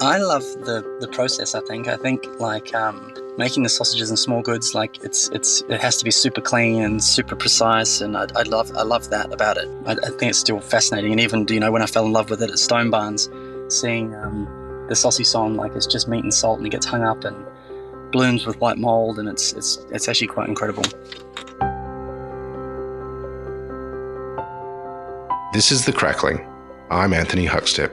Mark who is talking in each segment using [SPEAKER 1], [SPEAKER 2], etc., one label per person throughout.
[SPEAKER 1] I love the process. I think like making the sausages and small goods, like it has to be super clean and super precise, and I love that about it. I think it's still fascinating, and even when I fell in love with it at Stone Barns, seeing the saucisson, like it's just meat and salt, and it gets hung up and blooms with white mold, and it's actually quite incredible.
[SPEAKER 2] This is The Crackling. I'm Anthony Huckstep.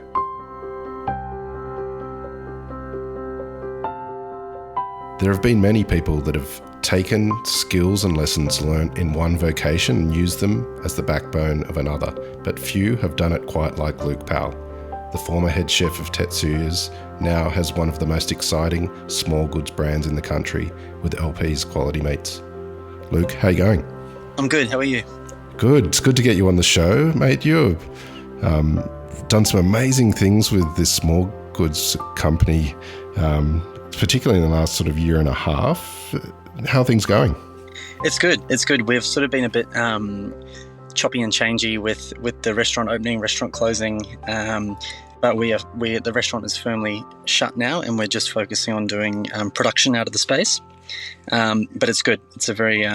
[SPEAKER 2] There have been many people that have taken skills and lessons learnt in one vocation and used them as the backbone of another, but few have done it quite like Luke Powell. The former head chef of Tetsuya's now has one of the most exciting small goods brands in the country with LP's quality meats. Luke, how you going?
[SPEAKER 1] I'm good. How are you?
[SPEAKER 2] Good. It's good to get you on the show, mate. You've done some amazing things with this small goods company, particularly in the last sort of year and a half. How are things going?
[SPEAKER 1] It's good. We've sort of been a bit choppy and changey with the restaurant opening, restaurant closing, but the restaurant is firmly shut now, and we're just focusing on doing production out of the space. But it's good. It's a very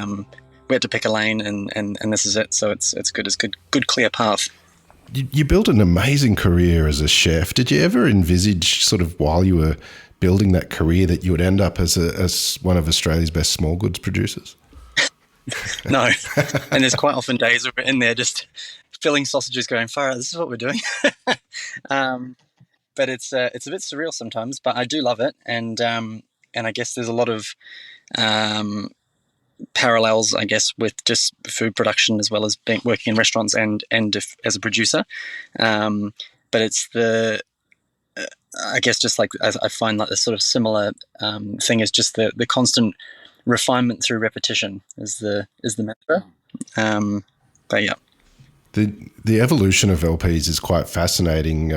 [SPEAKER 1] we had to pick a lane, and this is it. So it's good. It's good clear path.
[SPEAKER 2] You built an amazing career as a chef. Did you ever envisage, sort of while you were building that career, that you would end up as one of Australia's best small goods producers?
[SPEAKER 1] No, and there's quite often days where we're in there just filling sausages, going, "Far out, this is what we're doing." But it's a bit surreal sometimes. But I do love it, and I guess there's a lot of parallels, I guess, with just food production as well as working in restaurants and as a producer. But it's I guess just like I find like the sort of similar thing is just the constant refinement through repetition is the mantra. But yeah.
[SPEAKER 2] The evolution of LPs is quite fascinating.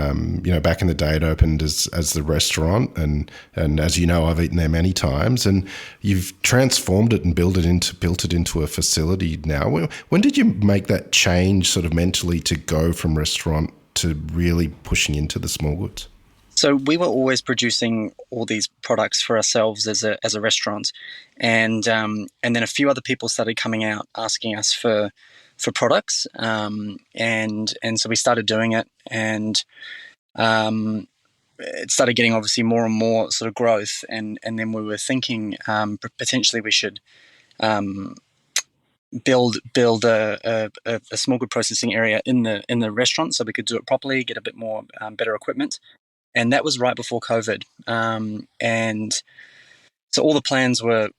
[SPEAKER 2] Back in the day, it opened as the restaurant, and as you know, I've eaten there many times. And you've transformed it and built it into a facility now. When did you make that change, sort of mentally, to go from restaurant to really pushing into the small goods?
[SPEAKER 1] So we were always producing all these products for ourselves as a restaurant, and then a few other people started coming out asking us for products, and so we started doing it, and it started getting obviously more and more sort of growth, and then we were thinking potentially we should build a small good processing area in the restaurant so we could do it properly, get a bit more better equipment, and that was right before COVID, and so all the plans were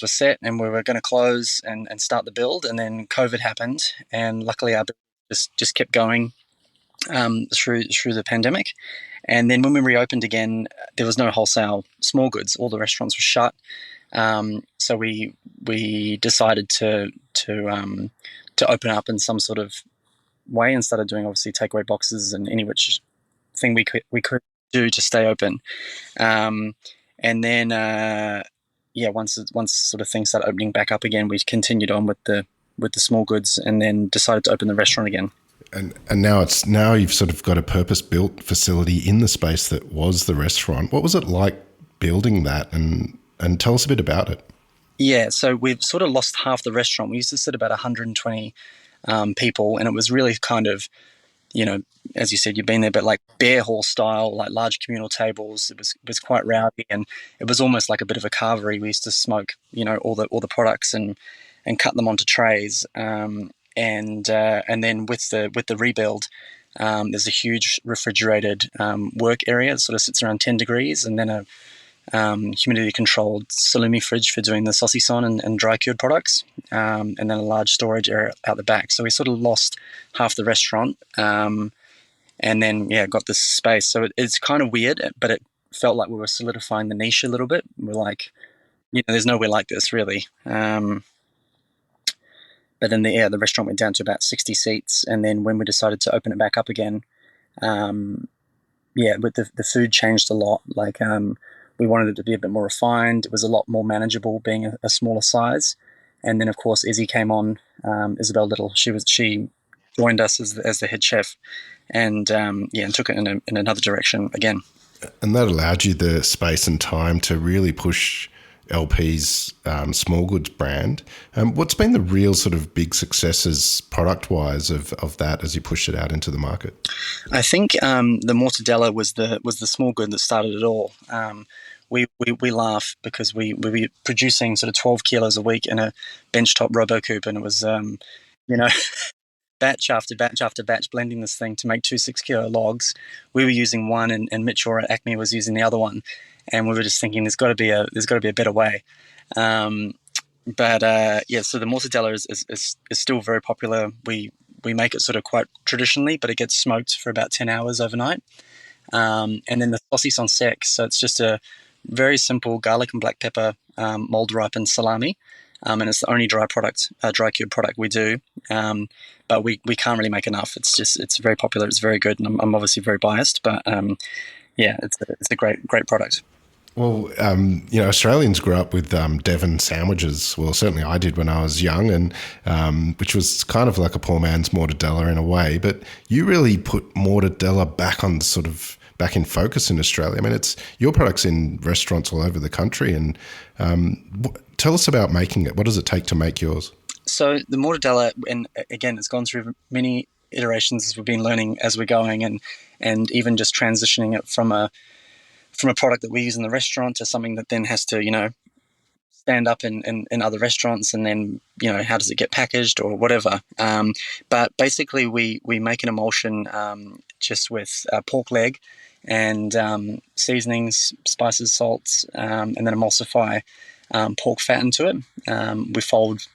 [SPEAKER 1] set, and we were going to close and start the build, and then COVID happened, and luckily our business just kept going through the pandemic. And then when we reopened again, there was no wholesale small goods; all the restaurants were shut. So we decided to open up in some sort of way, and started doing obviously takeaway boxes and any which thing we could do to stay open. And then, once sort of things started opening back up again, we continued on with the small goods, and then decided to open the restaurant again.
[SPEAKER 2] And now you've sort of got a purpose-built facility in the space that was the restaurant. What was it like building that, and tell us a bit about it? Yeah,
[SPEAKER 1] so we've sort of lost half the restaurant. We used to sit about 120 people, and it was really kind of, as you said, you've been there, but like bear hall style, like large communal tables. It was quite rowdy, and it was almost like a bit of a carvery. We used to smoke, all the products and cut them onto trays. And then with the rebuild, there's a huge refrigerated work area that sort of sits around 10 degrees, and then a humidity controlled salumi fridge for doing the saucisson and dry cured products, and then a large storage area out the back. So we sort of lost half the restaurant, and then got this space. So it's kind of weird, but it felt like we were solidifying the niche a little bit. We're like, there's nowhere like this really. But then the restaurant went down to about 60 seats, and then when we decided to open it back up again, but the food changed a lot. Like we wanted it to be a bit more refined. It was a lot more manageable being a smaller size. And then of course Izzy came on, Isabel Little. She joined us as the head chef, and took it in another direction again.
[SPEAKER 2] And that allowed you the space and time to really push LP's small goods brand. What's been the real sort of big successes product wise of that as you pushed it out into the market?
[SPEAKER 1] I think the mortadella was the small good that started it all. We laugh because we were producing sort of 12 kilos a week in a benchtop RoboCoupe, and it was you know batch after batch after batch blending this thing to make two 6 kilo logs. We were using one, and Mitchell at Acme was using the other one, and we were just thinking there's got to be a better way. Um, but so the mortadella is still very popular. We make it sort of quite traditionally, but it gets smoked for about 10 hours overnight. And then the saucisson sec, so it's just a very simple garlic and black pepper mold ripened salami. And it's the only dry cube product we do. But we can't really make enough. It's very popular. It's very good. And I'm obviously very biased, but it's a great product.
[SPEAKER 2] Well, Australians grew up with Devon sandwiches. Well, certainly I did when I was young, and which was kind of like a poor man's mortadella in a way. But you really put mortadella back in focus in Australia. I mean, it's your product's in restaurants all over the country. And tell us about making it. What does it take to make yours?
[SPEAKER 1] So the mortadella, and again, it's gone through many iterations as we've been learning as we're going, and even just transitioning it from a product that we use in the restaurant to something that then has to, stand up in other restaurants, and then, how does it get packaged or whatever. But basically we make an emulsion just with pork leg and seasonings, spices, salts, and then emulsify pork fat into it. We fold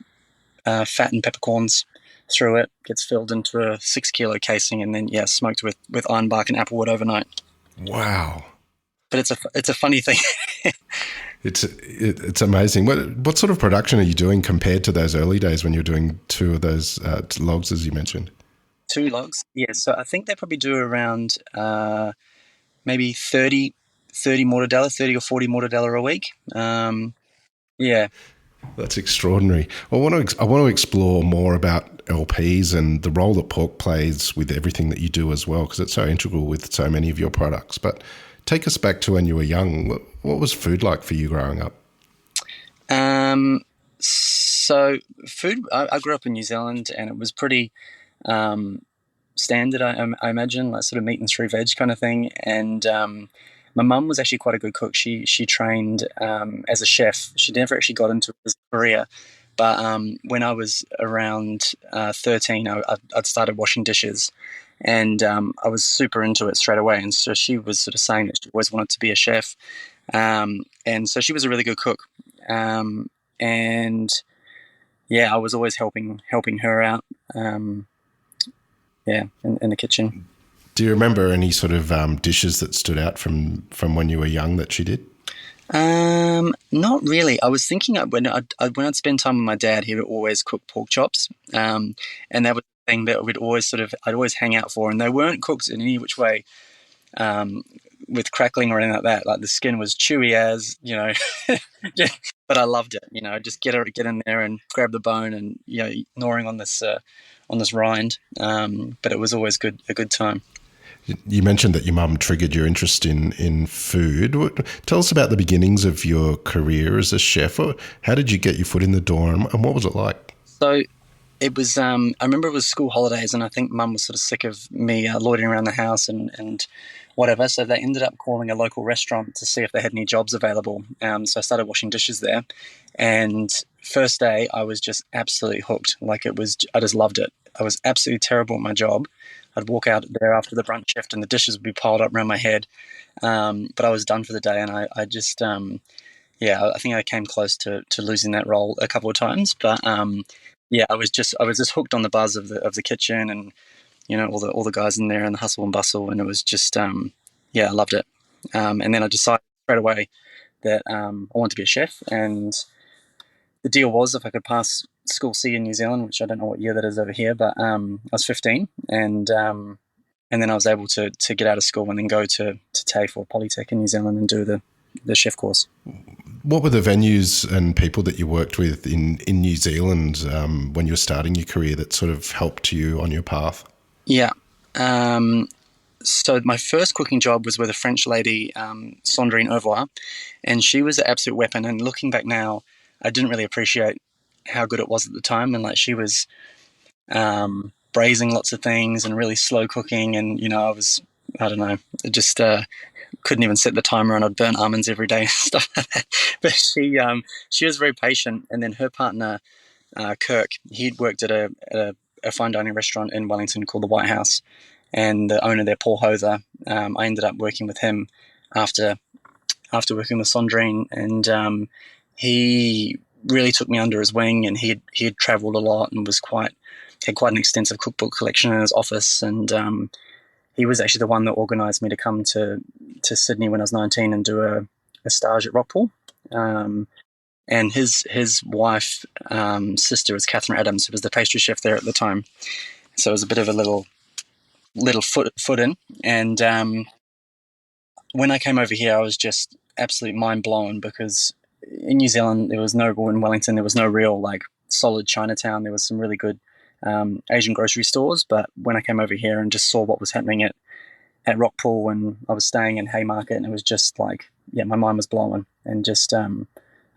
[SPEAKER 1] fat and peppercorns through it, gets filled into a 6 kilo casing, and then, smoked with ironbark and applewood overnight.
[SPEAKER 2] Wow.
[SPEAKER 1] But it's a funny thing.
[SPEAKER 2] It's amazing. What sort of production are you doing compared to those early days when you were doing two of those logs, as you mentioned?
[SPEAKER 1] 2 logs, yeah. So I think they probably do around maybe 30 mortadella, 30 or 40 mortadella a week. Yeah.
[SPEAKER 2] That's extraordinary. I want to explore more about LPs and the role that pork plays with everything that you do as well, because it's so integral with so many of your products. But take us back to when you were young. What was food like for you growing up?
[SPEAKER 1] So food, I grew up in New Zealand, and it was pretty standard, I imagine, like sort of meat and 3 veg kind of thing. And my mum was actually quite a good cook. She trained as a chef. She never actually got into his career. But when I was around 13, I'd started washing dishes. And I was super into it straight away. And so she was sort of saying that she always wanted to be a chef. And so she was a really good cook. And I was always helping her out, in the kitchen.
[SPEAKER 2] Do you remember any sort of dishes that stood out from when you were young that she did?
[SPEAKER 1] Not really. I was thinking when I'd spend time with my dad, he would always cook pork chops. And that was the thing that I'd always hang out for. And they weren't cooked in any which way, with crackling or anything like that. Like the skin was chewy as, but I loved it. Just get in there and grab the bone and, gnawing on this rind. But it was always a good time.
[SPEAKER 2] You mentioned that your mum triggered your interest in food. Tell us about the beginnings of your career as a chef. How did you get your foot in the door, and what was it like?
[SPEAKER 1] So it was, I remember it was school holidays, and I think mum was sort of sick of me loitering around the house and whatever. So they ended up calling a local restaurant to see if they had any jobs available. So I started washing dishes there. And first day, I was just absolutely hooked. I just loved it. I was absolutely terrible at my job. I'd walk out there after the brunch shift and the dishes would be piled up around my head. But I was done for the day, and I just, I think I came close to losing that role a couple of times. But I was just hooked on the buzz of the kitchen, and all the guys in there and the hustle and bustle, and it was just, I loved it. And then I decided straight away that I wanted to be a chef, and the deal was if I could pass School C in New Zealand, which I don't know what year that is over here, but I was 15, and then I was able to get out of school and then go to TAFE or Polytech in New Zealand and do the chef course.
[SPEAKER 2] What were the venues and people that you worked with in New Zealand when you were starting your career that sort of helped you on your path?
[SPEAKER 1] Yeah. So my first cooking job was with a French lady, Sandrine Ovois, and she was an absolute weapon. And looking back now, I didn't really appreciate how good it was at the time. And like she was braising lots of things and really slow cooking. And I don't know, it just couldn't even set the timer, and I'd burn almonds every day and stuff like that. But she was very patient. And then her partner, Kirk, he'd worked at a fine dining restaurant in Wellington called the White House, and the owner there, Paul Hother, I ended up working with him after working with Sandrine, and he really took me under his wing, and he had travelled a lot and had quite an extensive cookbook collection in his office, and he was actually the one that organised me to come to Sydney when I was 19 and do a stage at Rockpool. And his wife, sister, was Catherine Adams, who was the pastry chef there at the time. So it was a bit of a little foot in. And when I came over here, I was just absolutely mind blown, because in New Zealand, in Wellington, there was no real like solid Chinatown. There was some really good Asian grocery stores, but when I came over here and just saw what was happening at Rockpool, and I was staying in Haymarket, and it was just like, yeah, my mind was blown, and just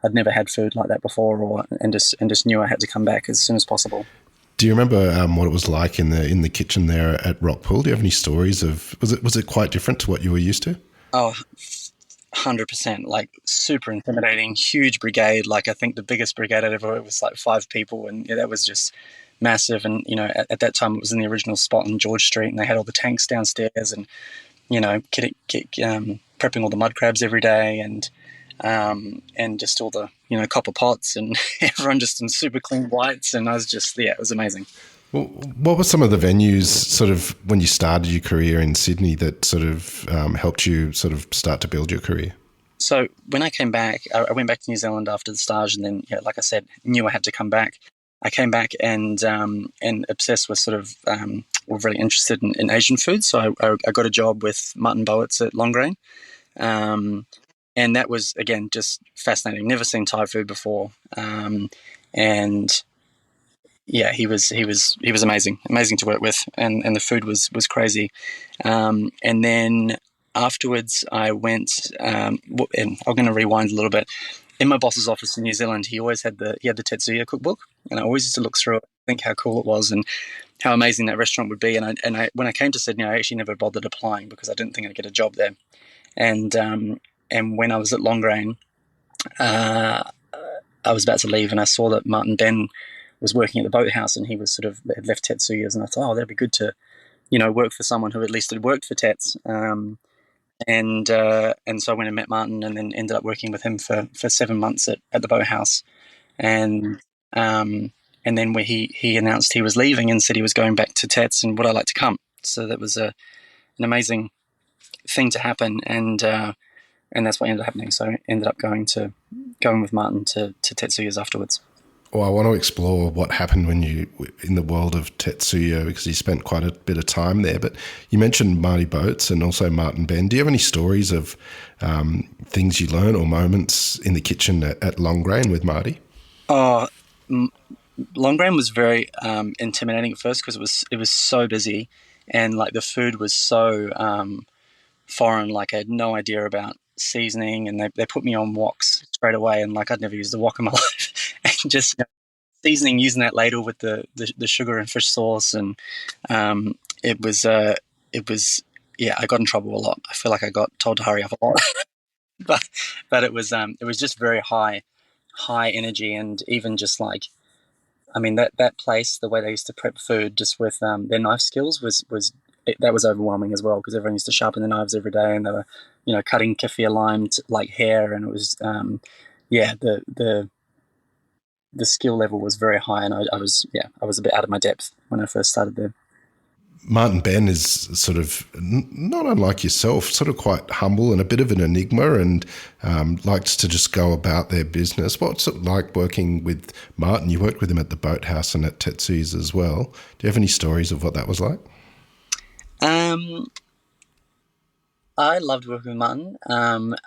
[SPEAKER 1] I'd never had food like that before, and just knew I had to come back as soon as possible.
[SPEAKER 2] Do you remember what it was like in the kitchen there at Rockpool? Do you have any stories of was it quite different to what you were used to?
[SPEAKER 1] Oh, 100%, like super intimidating, huge brigade. Like I think the biggest brigade I'd ever was like 5 people, and yeah, that was just massive. And at that time it was in the original spot on George Street, and they had all the tanks downstairs, and prepping all the mud crabs every day, and just all the copper pots, and everyone just in super clean whites, and I was just, yeah, it was amazing.
[SPEAKER 2] Well, what were some of the venues sort of when you started your career in Sydney that sort of helped you sort of start to build your career?
[SPEAKER 1] So when I came back, I went back to New Zealand after the stage, and then, like I said, knew I had to come back. I came back and obsessed with sort of, were really interested in Asian food. So I got a job with Martin Bowitz at Longrain. And that was, again, just fascinating. Never seen Thai food before. And yeah, he was amazing to work with, and the food was crazy. And then afterwards, I went, and I'm going to rewind a little bit. In my boss's office in New Zealand, he always had the Tetsuya cookbook, and I always used to look through it, think how cool it was, and how amazing that restaurant would be. And I when I came to Sydney, I actually never bothered applying because I didn't think I'd get a job there. And when I was at Longrain, I was about to leave, and I saw that Martin Ben was working at the boathouse, and he was had left Tetsuya's, and I thought, oh, that'd be good to, work for someone who at least had worked for Tets. And so I went and met Martin, and then ended up working with him for 7 months at the boathouse. And then where he announced he was leaving and said he was going back to Tets, and would I like to come? So that was an amazing thing to happen, and that's what ended up happening. So I ended up going with Martin to Tetsuya's afterwards.
[SPEAKER 2] Well, I want to explore what happened when you in the world of Tetsuya, because you spent quite a bit of time there. But you mentioned Marty Boats and also Martin Ben. Do you have any stories of things you learn or moments in the kitchen at Longrain with Marty?
[SPEAKER 1] Oh, Longrain was very intimidating at first, because it was so busy, and like the food was so foreign. Like I had no idea about seasoning, and they put me on woks straight away, and like I'd never used a wok in my life, and just seasoning, using that ladle with the sugar and fish sauce, and it was yeah, I got in trouble a lot. I feel like I got told to hurry up a lot. but it was just very high energy, and even just like, I mean, that place, the way they used to prep food, just with their knife skills, that was overwhelming as well, because everyone used to sharpen their knives every day, and they were, cutting kaffir lime like hair, and it was, the skill level was very high, and I was a bit out of my depth when I first started there.
[SPEAKER 2] Martin Ben is sort of not unlike yourself, sort of quite humble and a bit of an enigma, and likes to just go about their business. What's it like working with Martin? You worked with him at the Boathouse and at Tetsuya's as well. Do you have any stories of what that was like?
[SPEAKER 1] I loved working with Martin.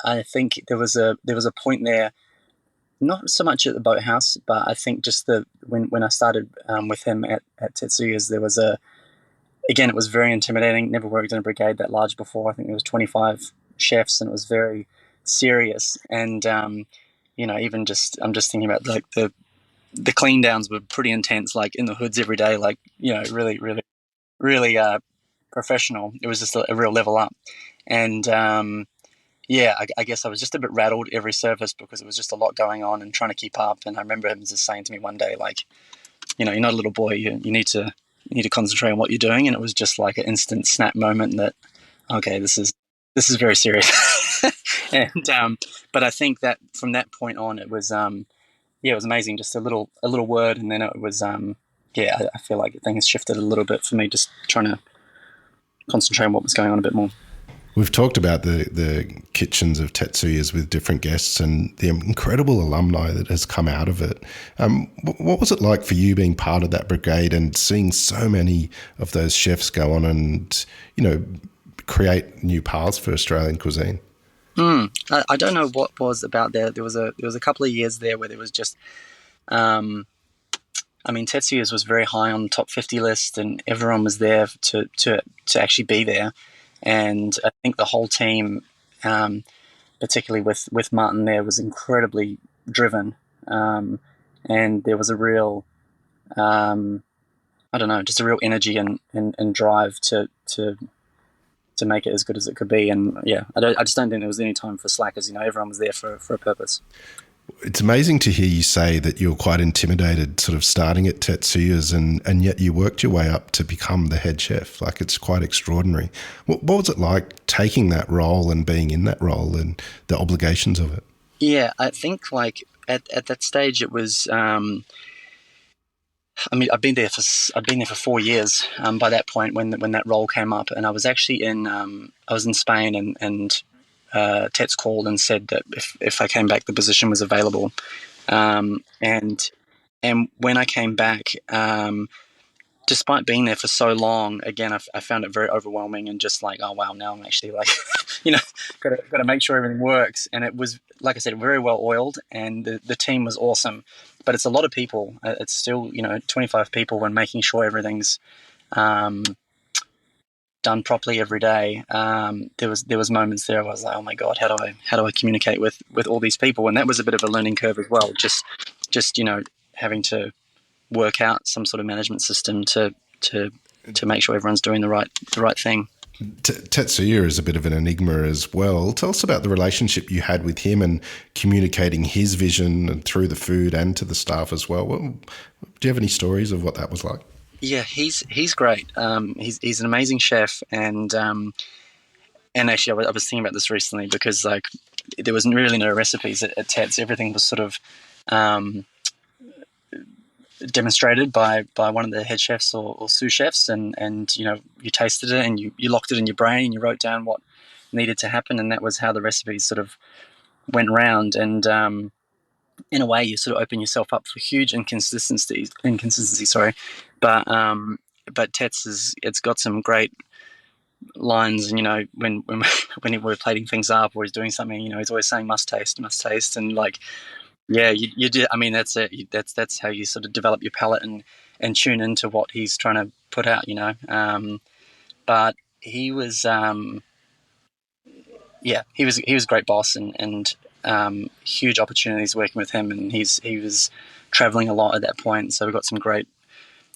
[SPEAKER 1] I think there was a point there, not so much at the Boathouse, but I think just when I started with him at Tetsuya's, there was again, it was very intimidating. Never worked in a brigade that large before. I think there was 25 chefs, and it was very serious. And even just I'm just thinking about like the clean downs were pretty intense, like in the hoods every day, like really, really, really professional. It was just a real level up, and I guess I was just a bit rattled every service because it was just a lot going on and trying to keep up. And I remember him just saying to me one day, like, you're not a little boy. You need to concentrate on what you're doing. And it was just like an instant snap moment that, okay, this is very serious. And but I think that from that point on, it was it was amazing. Just a little word, and then it was I feel like things shifted a little bit for me, just trying to concentrate on what was going on a bit more.
[SPEAKER 2] We've talked about the kitchens of Tetsuya's with different guests and the incredible alumni that has come out of it. What was it like for you being part of that brigade and seeing so many of those chefs go on and, create new paths for Australian cuisine?
[SPEAKER 1] I don't know what was about there. There was a couple of years there where there was just, Tetsuya's was very high on the top 50 list, and everyone was there to actually be there. And I think the whole team, particularly with Martin there, was incredibly driven. And there was a real, I don't know, just a real energy and drive to make it as good as it could be. And I just don't think there was any time for slackers. Everyone was there for a purpose.
[SPEAKER 2] It's amazing to hear you say that you were quite intimidated sort of starting at Tetsuya's and yet you worked your way up to become the head chef. Like, it's quite extraordinary. What was it like taking that role and being in that role and the obligations of it?
[SPEAKER 1] Yeah, I think like at that stage it was. I've been there for 4 years by that point when that role came up, and I was actually I was in Spain, and Tets called and said that if I came back, the position was available, and when I came back, despite being there for so long, again, I found it very overwhelming and just like, oh wow, now I'm actually like, got to make sure everything works. And it was, like I said, very well oiled, and the team was awesome. But it's a lot of people. It's still 25 people, when making sure everything's done properly every day. There was moments there I was like, oh my god, how do I communicate with all these people? And that was a bit of a learning curve as well. Just having to work out some sort of management system to make sure everyone's doing the right thing.
[SPEAKER 2] Tetsuya is a bit of an enigma as well. Tell us about the relationship you had with him and communicating his vision and through the food and to the staff as well. Do you have any stories of what that was like?
[SPEAKER 1] Yeah, he's great. He's an amazing chef, and actually I was thinking about this recently because like there was really no recipes at Tets. Everything was sort of demonstrated by one of the head chefs or sous chefs, and you tasted it and you locked it in your brain and you wrote down what needed to happen, and that was how the recipes sort of went round. And in a way, you sort of open yourself up for huge inconsistency. Sorry, but Tets it's got some great lines, and when we're plating things up or he's doing something, he's always saying must taste, and like. Yeah, you do. I mean, that's it. That's how you sort of develop your palate and tune into what he's trying to put out, But he was, he was a great boss, and huge opportunities working with him. And he was traveling a lot at that point, so we got some great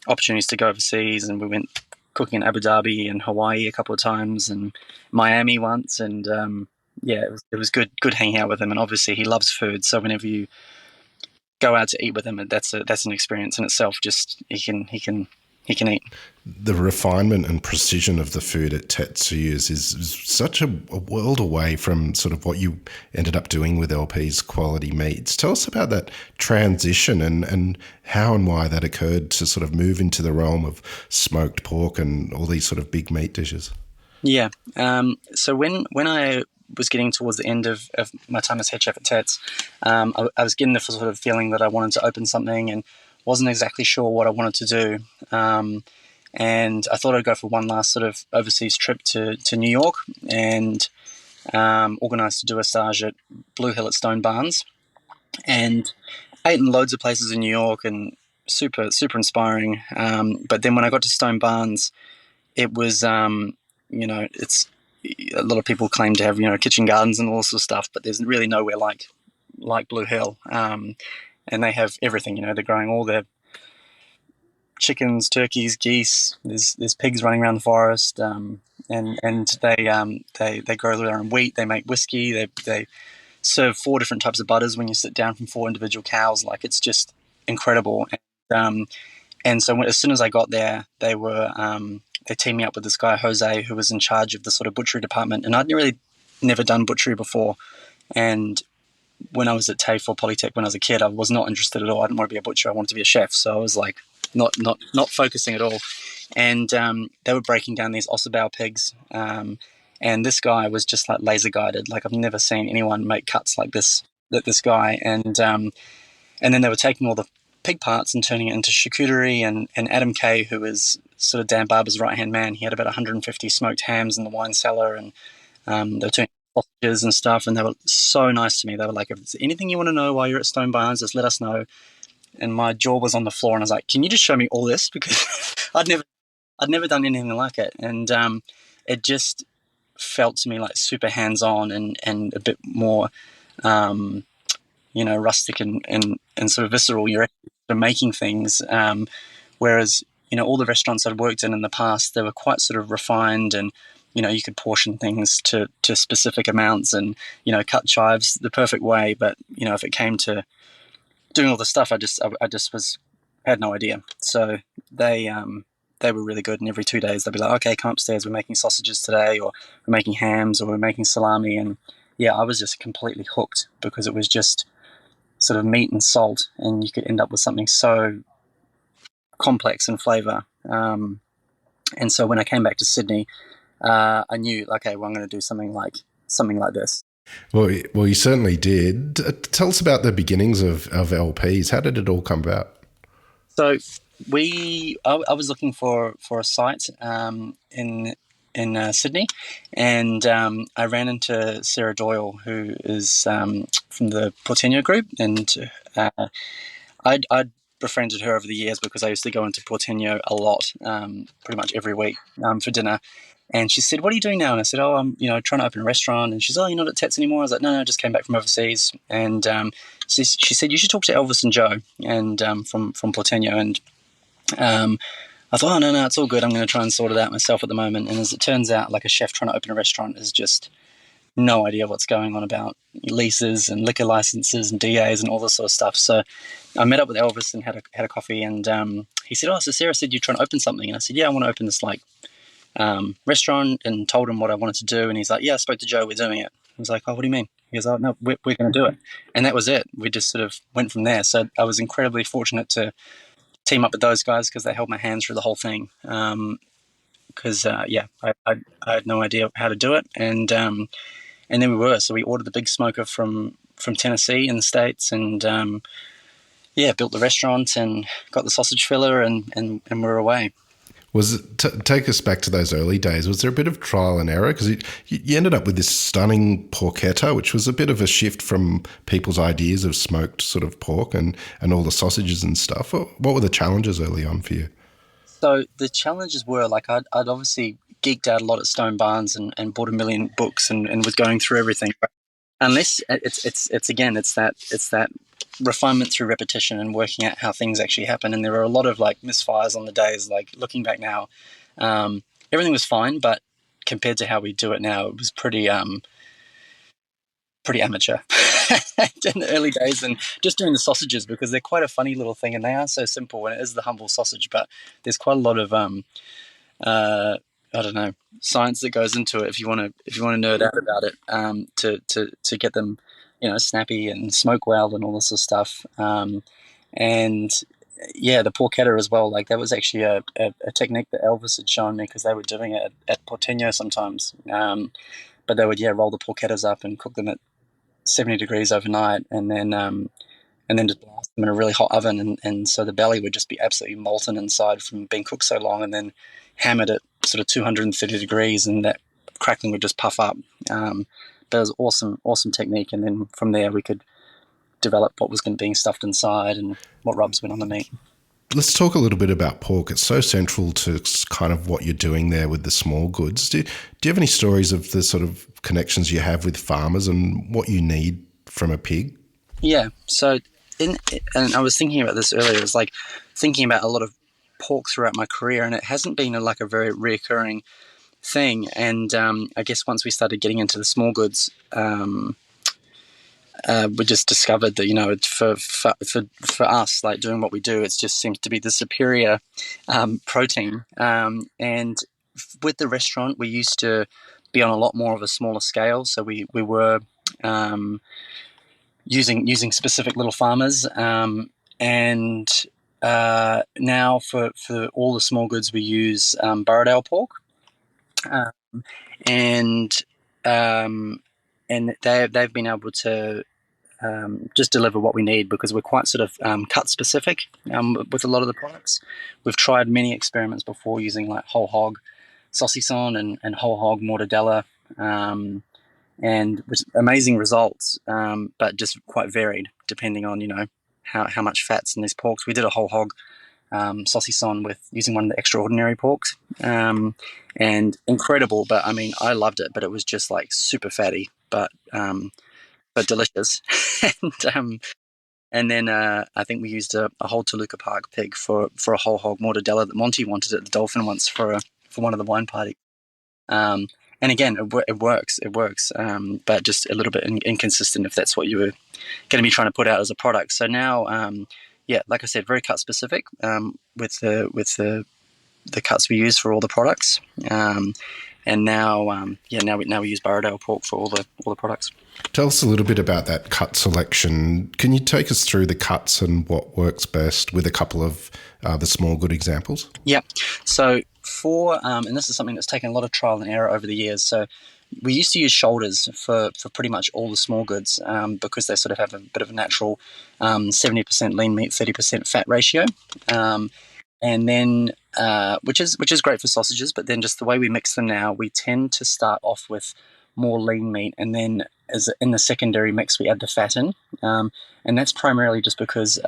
[SPEAKER 1] opportunities to go overseas. And we went cooking in Abu Dhabi and Hawaii a couple of times, and Miami once, and it was good hanging out with him. And obviously he loves food, so whenever you go out to eat with him, that's an experience in itself. Just he can eat.
[SPEAKER 2] The refinement and precision of the food at Tetsuya's is such a world away from sort of what you ended up doing with LP's quality meats. Tell us about that transition and how and why that occurred to sort of move into the realm of smoked pork and all these sort of big meat dishes.
[SPEAKER 1] Yeah. So when I was getting towards the end of my time as head chef at Tats, I was getting the sort of feeling that I wanted to open something and wasn't exactly sure what I wanted to do. And I thought I'd go for one last sort of overseas trip to New York, and organised to do a stage at Blue Hill at Stone Barns, and ate in loads of places in New York, and super inspiring. But then when I got to Stone Barns, it was, it's a lot of people claim to have, kitchen gardens and all this sort of stuff, but there's really nowhere like Blue Hill. And they have everything. They're growing all their chickens, turkeys, geese. There's pigs running around the forest, and they grow their own wheat. They make whiskey. They serve 4 different types of butters when you sit down from 4 individual cows. Like, it's just incredible. And so as soon as I got there, they teamed me up with this guy Jose, who was in charge of the sort of butchery department, and I'd really never done butchery before. And when I was at TAFE or Polytech when I was a kid, I was not interested at all. I didn't want to be a butcher. I wanted to be a chef. So I was like not focusing at all. And they were breaking down these Ossabao pigs. And this guy was just like laser guided. Like, I've never seen anyone make cuts like this guy. And then they were taking all the pig parts and turning it into charcuterie. And Adam Kay, who was sort of Dan Barber's right-hand man, he had about 150 smoked hams in the wine cellar. And they were turning sausages and stuff, and they were so nice to me. They were like, if there's anything you want to know while you're at Stone Barns, just let us know. And my jaw was on the floor, and I was like, can you just show me all this? Because I'd never done anything like it. And it just felt to me like super hands-on and a bit more rustic and sort of visceral. You're actually making things, whereas all the restaurants I'd worked in the past, they were quite sort of refined, and you could portion things to specific amounts and, cut chives the perfect way. But, if it came to doing all the stuff, I just had no idea. So they were really good. And every 2 days they'd be like, okay, come upstairs. We're making sausages today, or we're making hams, or we're making salami. And yeah, I was just completely hooked, because it was just sort of meat and salt, and you could end up with something so complex in flavor. And so when I came back to Sydney, I knew, okay, well, I'm going to do something like this.
[SPEAKER 2] Well, you certainly did. Tell us about the beginnings of LPs. How did it all come about?
[SPEAKER 1] So I was looking for a site in Sydney, and I ran into Sarah Doyle, who is from the Porteño group, and I'd befriended her over the years because I used to go into Porteño a lot, pretty much every week for dinner. And she said, what are you doing now? And I said, oh, I'm trying to open a restaurant. And she's, oh, you're not at Tats anymore? I was like, no, I just came back from overseas. And she said, you should talk to Elvis and Joe and from Porteño. And I thought, oh, no, it's all good. I'm going to try and sort it out myself at the moment. And as it turns out, like, a chef trying to open a restaurant is just no idea what's going on about leases and liquor licenses and DAs and all this sort of stuff. So I met up with Elvis and had a coffee. And he said, oh, so Sarah said you're trying to open something. And I said, yeah, I want to open this, restaurant, and told him what I wanted to do. And he's like, yeah, I spoke to Joe, we're doing it. I was like, oh, what do you mean? He goes, oh, no, we're going to do it. And that was it. We just sort of went from there. So I was incredibly fortunate to team up with those guys, because they held my hand through the whole thing. Because I had no idea how to do it. And then we were. So we ordered the big smoker from Tennessee in the States, and built the restaurant and got the sausage filler, and we're away.
[SPEAKER 2] Take us back to those early days. Was there a bit of trial and error? Because you ended up with this stunning porchetta, which was a bit of a shift from people's ideas of smoked sort of pork and all the sausages and stuff. What were the challenges early on for you?
[SPEAKER 1] So the challenges were, like, I'd obviously geeked out a lot at Stone Barns and bought a million books and was going through everything. But unless it's that refinement through repetition and working out how things actually happen. And there were a lot of like misfires on the days. Like, looking back now, everything was fine, but compared to how we do it now, it was pretty amateur in the early days. And just doing the sausages, because they're quite a funny little thing, and they are so simple, and it is the humble sausage, but there's quite a lot of I don't know, science that goes into it if you want to nerd out about it, to get them, snappy and smoke well and all this sort of stuff. And yeah, the porchetta as well. Like, that was actually a technique that Elvis had shown me, because they were doing it at Porteño sometimes. But they would roll the porchettas up and cook them at 70 degrees overnight, and then just blast them in a really hot oven, and so the belly would just be absolutely molten inside from being cooked so long, and then hammered at sort of 230 degrees, and that crackling would just puff up. But it was awesome technique, and then from there we could develop what was being stuffed inside and what rubs went on the meat.
[SPEAKER 2] Let's talk a little bit about pork. It's so central to kind of what you're doing there with the small goods. Do you have any stories of the sort of connections you have with farmers and what you need from a pig?
[SPEAKER 1] Yeah. So, and I was thinking about this earlier. It was like thinking about a lot of pork throughout my career, and it hasn't been like a very reoccurring thing. And I guess once we started getting into the small goods, we just discovered that for us, like doing what we do, it just seems to be the superior protein. And with the restaurant, we used to be on a lot more of a smaller scale, so we were um, using specific little farmers, and now for all the small goods, we use Burradale pork, uh, and um, and they've been able to just deliver what we need because we're quite sort of cut specific with a lot of the products. We've tried many experiments before using like whole hog saucisson and whole hog mortadella, and with amazing results, but just quite varied depending on how much fat's in these porks. We did a whole hog saucisson with using one of the extraordinary porks, and incredible. But I mean, I loved it, but it was just like super fatty, but delicious. And then I think we used a whole Toluca Park pig for a whole hog mortadella that Monty wanted at the Dolphin once for one of the wine parties. Um, and again, it works. It works, but just a little bit inconsistent if that's what you were going to be trying to put out as a product. So now, yeah, like I said, very cut specific with the cuts we use for all the products. And now, now we use Burradale pork for all the products.
[SPEAKER 2] Tell us a little bit about that cut selection. Can you take us through the cuts and what works best with a couple of the small good examples?
[SPEAKER 1] Yeah. So and this is something that's taken a lot of trial and error over the years. So we used to use shoulders for pretty much all the small goods because they sort of have a bit of a natural 70% lean meat, 30% fat ratio. And then which is great for sausages, but then just the way we mix them now, we tend to start off with more lean meat, and then as in the secondary mix, we add the fat in, and that's primarily just because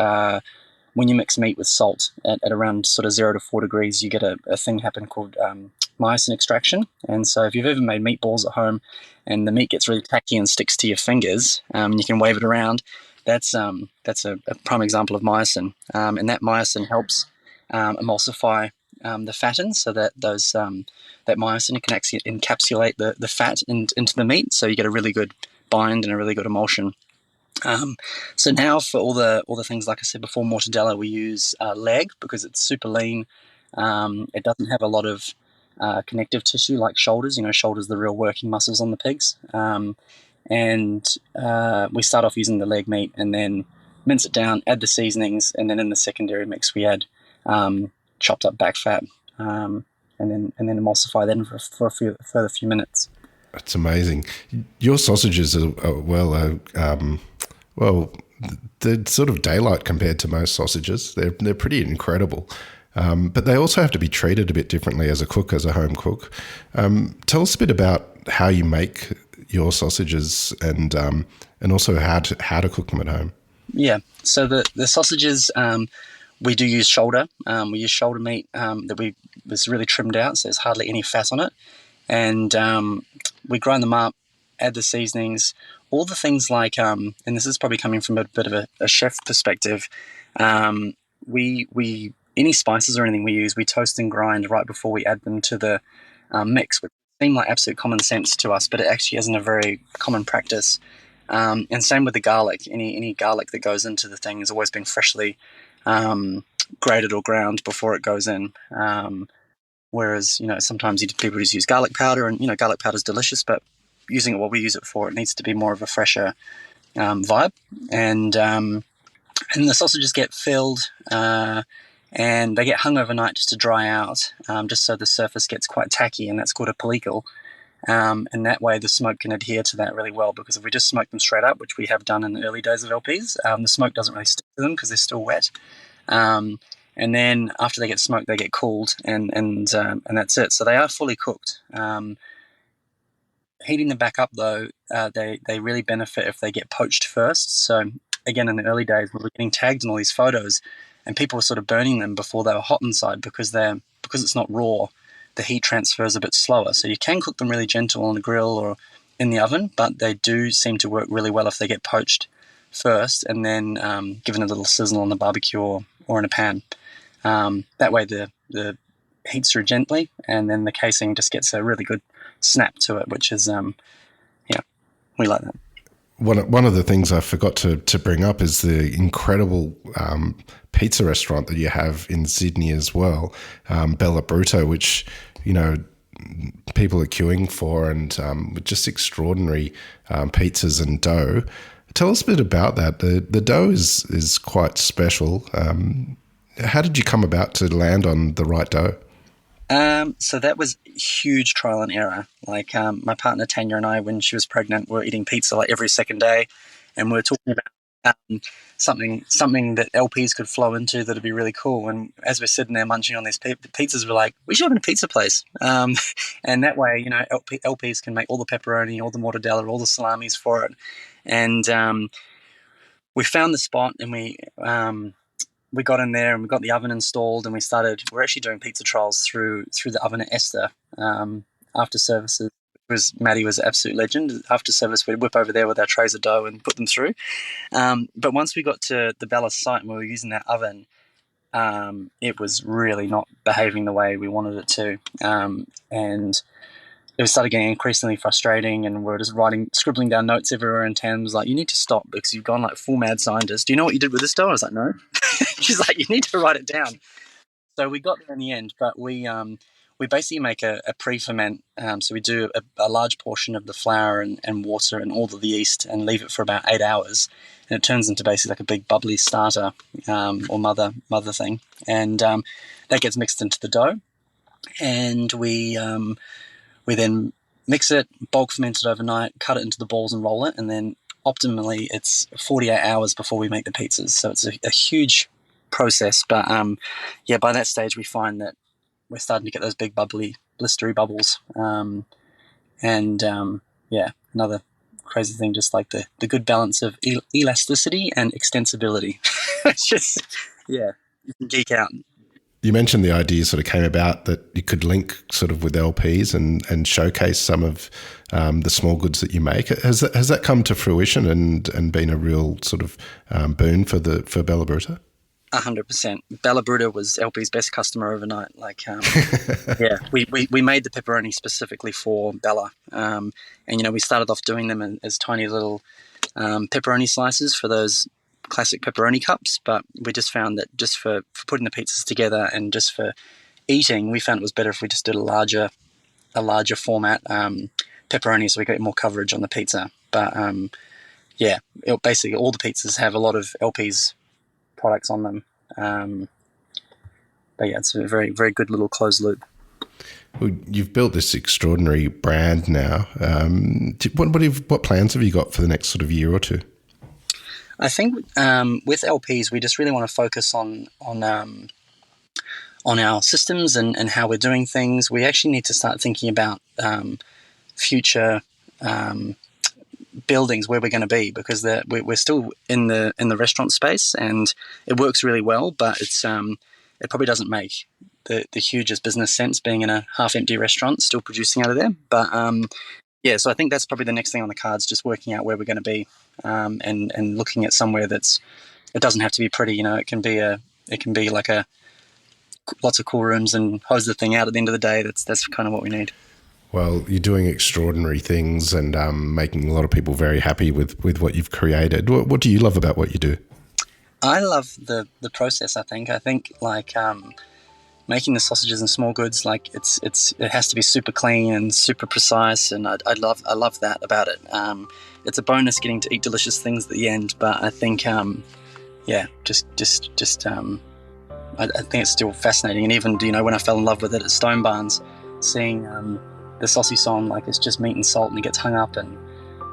[SPEAKER 1] when you mix meat with salt at around sort of 0 to 4 degrees, you get a thing happen called myosin extraction. And so if you've ever made meatballs at home and the meat gets really tacky and sticks to your fingers, and you can wave it around, that's a prime example of myosin, and that myosin helps emulsify the fattens so that that myosin can actually encapsulate the fat into the meat, so you get a really good bind and a really good emulsion. So now for all the things, like I said before, mortadella, we use leg because it's super lean. It doesn't have a lot of connective tissue like shoulders. Shoulders are the real working muscles on the pigs. And we start off using the leg meat and then mince it down, add the seasonings, and then in the secondary mix we add chopped up back fat, and then emulsify that for a further few minutes.
[SPEAKER 2] That's amazing. Your sausages are well, they're sort of daylight compared to most sausages. They're pretty incredible. But they also have to be treated a bit differently as a home cook. Tell us a bit about how you make your sausages and also how to cook them at home.
[SPEAKER 1] Yeah. So the sausages, we do use shoulder. We use shoulder meat that was really trimmed out, so there's hardly any fat on it. And we grind them up, add the seasonings, all the things like, and this is probably coming from a bit of a chef perspective, we any spices or anything we use, we toast and grind right before we add them to the mix, which seems like absolute common sense to us, but it actually isn't a very common practice. And same with the garlic. Any garlic that goes into the thing has always been freshly grated or ground before it goes in. Whereas, sometimes people just use garlic powder, and, garlic powder is delicious, but using it what we use it for, it needs to be more of a fresher vibe. And the sausages get filled and they get hung overnight just to dry out, just so the surface gets quite tacky, and that's called a pellicle. And that way the smoke can adhere to that really well, because if we just smoke them straight up, which we have done in the early days of LPs, the smoke doesn't really stick to them because they're still wet. And then after they get smoked, they get cooled, and that's it. So they are fully cooked. Heating them back up, though, they really benefit if they get poached first. So again, in the early days, when we're getting tagged in all these photos, and people were sort of burning them before they were hot inside because it's not raw. The heat transfers a bit slower, so you can cook them really gentle on the grill or in the oven, but they do seem to work really well if they get poached first and then given a little sizzle on the barbecue or in a pan. That way the heats through gently, and then the casing just gets a really good snap to it, which is we like that.
[SPEAKER 2] One of the things I forgot to bring up is the incredible pizza restaurant that you have in Sydney as well, Bella Bruta, which people are queuing for, and with just extraordinary pizzas and dough. Tell us a bit about that. The dough is quite special. How did you come about to land on the right dough?
[SPEAKER 1] So that was huge trial and error. Like my partner Tanya and I, when she was pregnant, were eating pizza like every second day, and we were talking about something that LPs could flow into that'd be really cool. And as we're sitting there munching on these pizzas, we're like, we should open a pizza place. And that way, LPs can make all the pepperoni, all the mortadella, all the salamis for it. And we found the spot, and we got in there and we got the oven installed, and we're actually doing pizza trials through the oven at Esther after services. Maddie was an absolute legend. After service, we'd whip over there with our trays of dough and put them through. But once we got to the Bella site and we were using that oven, it was really not behaving the way we wanted it to. And it started getting increasingly frustrating, and we're just scribbling down notes everywhere, and Tam was like, you need to stop because you've gone like full mad scientist. Do you know what you did with this dough? I was like, no. She's like, you need to write it down. So we got there in the end, but we basically make a pre-ferment. So we do a large portion of the flour and water and all of the yeast and leave it for about 8 hours. And it turns into basically like a big bubbly starter or mother thing. And that gets mixed into the dough. And we then mix it, bulk ferment it overnight, cut it into the balls and roll it, and then optimally it's 48 hours before we make the pizzas. So it's a huge process, but by that stage we find that we're starting to get those big bubbly, blistery bubbles. Another crazy thing, just like the good balance of elasticity and extensibility. It's just, you can geek out.
[SPEAKER 2] You mentioned the idea sort of came about that you could link sort of with LPs and showcase some of the small goods that you make. Has that come to fruition and been a real sort of boon for Bella Bruta?
[SPEAKER 1] 100%. Bella Bruta was LP's best customer overnight. Like, we made the pepperoni specifically for Bella, and we started off doing them as tiny little pepperoni slices for those classic pepperoni cups, but we just found that just for putting the pizzas together and just for eating, we found it was better if we just did a larger format pepperoni, so we got more coverage on the pizza. But basically all the pizzas have a lot of LP's products on them. It's a very, very good little closed loop.
[SPEAKER 2] Well, you've built this extraordinary brand now. What plans have you got for the next sort of year or two?
[SPEAKER 1] I think with LPs, we just really want to focus on our systems and how we're doing things. We actually need to start thinking about future buildings where we're going to be, because we're still in the restaurant space and it works really well, but it probably doesn't make the hugest business sense being in a half-empty restaurant still producing out of there. But so I think that's probably the next thing on the cards, just working out where we're going to be and looking at somewhere it doesn't have to be pretty. It can be like lots of cool rooms and hose the thing out at the end of the day. That's kind of what we need.
[SPEAKER 2] Well, you're doing extraordinary things and making a lot of people very happy with what you've created. What do you love about what you do?
[SPEAKER 1] I love the process. I think like making the sausages and small goods, like it has to be super clean and super precise, and I love that about it. It's a bonus getting to eat delicious things at the end, but I think I think it's still fascinating. And even when I fell in love with it at Stone Barns, seeing the saucisson, like it's just meat and salt, and it gets hung up and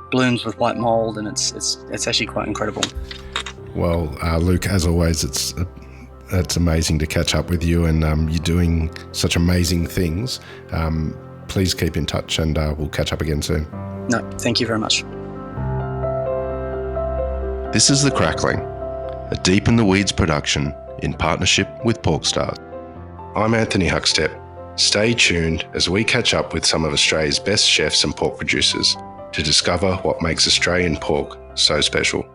[SPEAKER 1] blooms with white mold, and it's actually quite incredible.
[SPEAKER 2] Well, Luke, as always, it's amazing to catch up with you, and you're doing such amazing things. Please keep in touch, and we'll catch up again soon.
[SPEAKER 1] No, thank you very much.
[SPEAKER 2] This is The Crackling, a Deep in the Weeds production in partnership with PorkStar. I'm Anthony Huckstep. Stay tuned as we catch up with some of Australia's best chefs and pork producers to discover what makes Australian pork so special.